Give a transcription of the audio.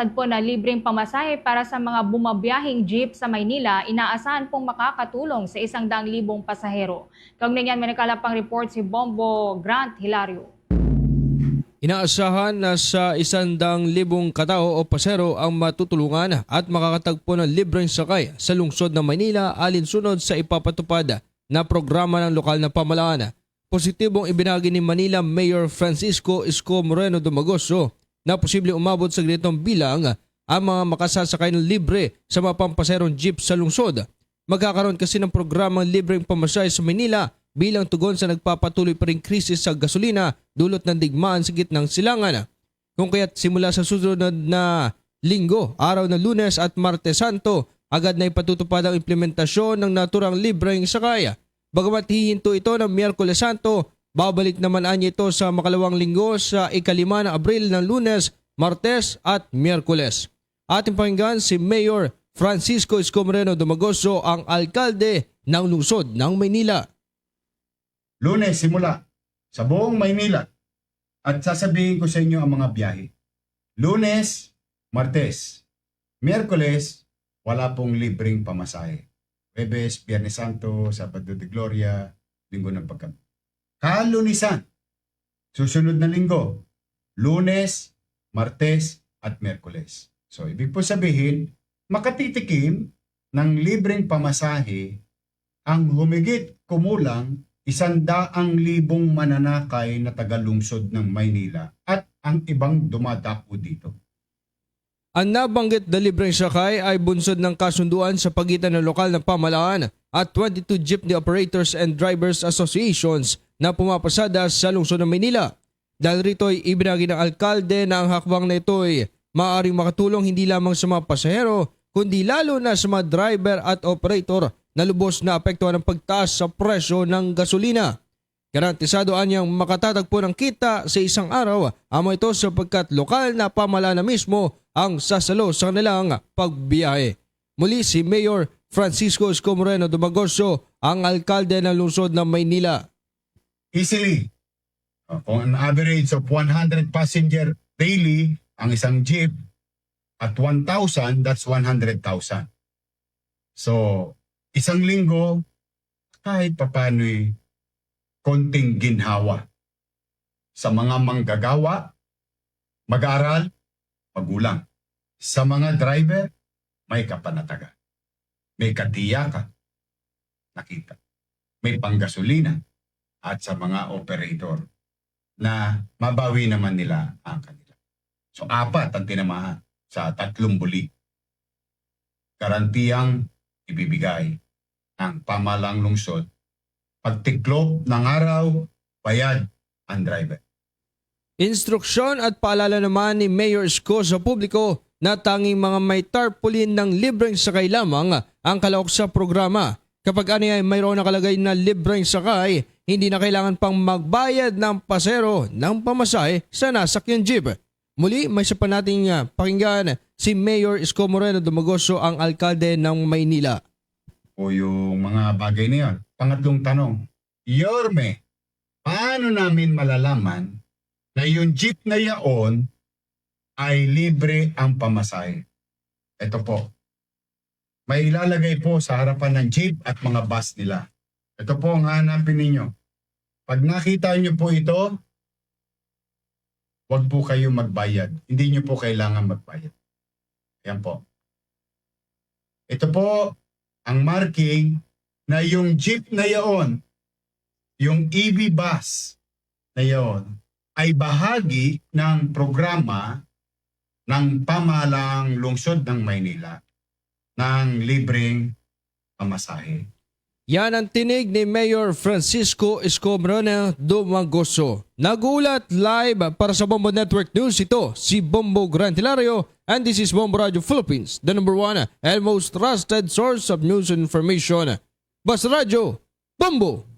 Tagpo na libreng pamasahe para sa mga bumabiyahing jeep sa Maynila, inaasahan pong makakatulong sa 100,000 pasahero. Kaugnay niyan, may nakalapang report si Bombo Grant Hilario. Inaasahan na sa 100,000 katao o pasero ang matutulungan at makakatagpo ng libreng sakay sa lungsod ng Maynila alinsunod sa ipapatupad na programa ng lokal na pamahalaan. Positibong ibinahagi ni Manila Mayor Francisco Isko Moreno Dumagoso na posibleng umabot sa ganitong bilang ang mga makasasakay ng libre sa mga pampaserong jeep sa lungsod. Magkakaroon kasi ng programang libreng pamasahe sa Manila bilang tugon sa nagpapatuloy pa ring krisis sa gasolina dulot ng digmaan sa gitnang silangan. Kung kaya't simula sa susunod na linggo, araw ng Lunes at Martes Santo, agad na ipatutupad ang implementasyon ng naturang libreng sakay. Bagamat hihinto ito ng Miyerkules Santo, babalik naman anya ito sa makalawang linggo sa ika-5 ng Abril ng Lunes, Martes at Miyerkules. Ating pakinggan si Mayor Francisco Isko Moreno Dumagoso, ang alkalde ng lungsod ng Maynila. Lunes simula sa buong Maynila at sasabihin ko sa inyo ang mga biyahe. Lunes, Martes, Miyerkules, wala pong libreng pamasahe. Huwebes, Biyernes Santo, Sabado de Gloria, Linggo ng Pagkabi. Kalunisan, susunod na linggo, Lunes, Martes at Miyerkules. So, ibig po sabihin, makatitikim ng libreng pamasahe ang humigit kumulang 100,000 mananakay na tagalungsod ng Maynila at ang ibang dumadako dito. Ang nabanggit na libreng sakay ay bunsod ng kasunduan sa pagitan ng lokal na pamahalaan at 22 Jeepney Operators and Drivers Associations na pumapasada sa lungsod ng Maynila. Dahil rito'y ibinagi ng alkalde na ang hakbang na ito'y maaaring makatulong hindi lamang sa mga pasahero kundi lalo na sa mga driver at operator na lubos na apektuhan ng pagtaas sa presyo ng gasolina. Garantisado anyang makatatagpo ng kita sa isang araw ang mga ito sapagkat lokal na pamahalaan na mismo ang sasalo sa kanilang pagbiyahe. Muli si Mayor Francisco Isko Moreno Dumagoso, ang alkalde ng lungsod ng Maynila. Easily, kung an average of 100 passenger daily ang isang jeep at 1,000, that's 100,000. So, isang linggo, kahit papano'y konting ginhawa sa mga manggagawa, mag-aaral, magulang. Sa mga driver, may kapanatagan. May katiyakan, nakita. May panggasolina at sa mga operator na mabawi naman nila ang kanila. So 4 ang tinamahan sa 3 buli. Garantiyang ibibigay ng pamahalang lungsod. Pagtiklop ng araw, bayad ang driver. Instruksyon at paalala naman ni Mayor Isko sa publiko na tanging mga may tarpaulin ng libreng sakay lamang ang kalahok sa programa. Kapag ay mayroon nakalagay na libreng sakay, hindi na kailangan pang magbayad ng pasero ng pamasahe sa nasakyan jeep. Muli, may isa pa nating pakinggan si Mayor Isko Moreno Dumagoso, ang alkalde ng Maynila. O yung mga bagay na yun. Pangatlong tanong, Yorme, paano namin malalaman na yung jeep na yaon ay libre ang pamasahe? Ito po, may ilalagay po sa harapan ng jeep at mga bus nila. Ito po ang hanapin ninyo. Pag nakita nyo po ito, huwag po kayo magbayad. Hindi nyo po kailangan magbayad. Yan po. Ito po ang marking na yung jeep na yaon, yung EV bus na yaon, ay bahagi ng programa ng pamahalang lungsod ng Maynila ng libreng pamasahe. Yan ang tinig ni Mayor Francisco Isko Moreno Dumagoso. Nagulat live para sa Bombo Network News, ito si Bombo Grant Hilario, and this is Bombo Radio Philippines, the #1 and most trusted source of news and information. Basta Radio, Bombo!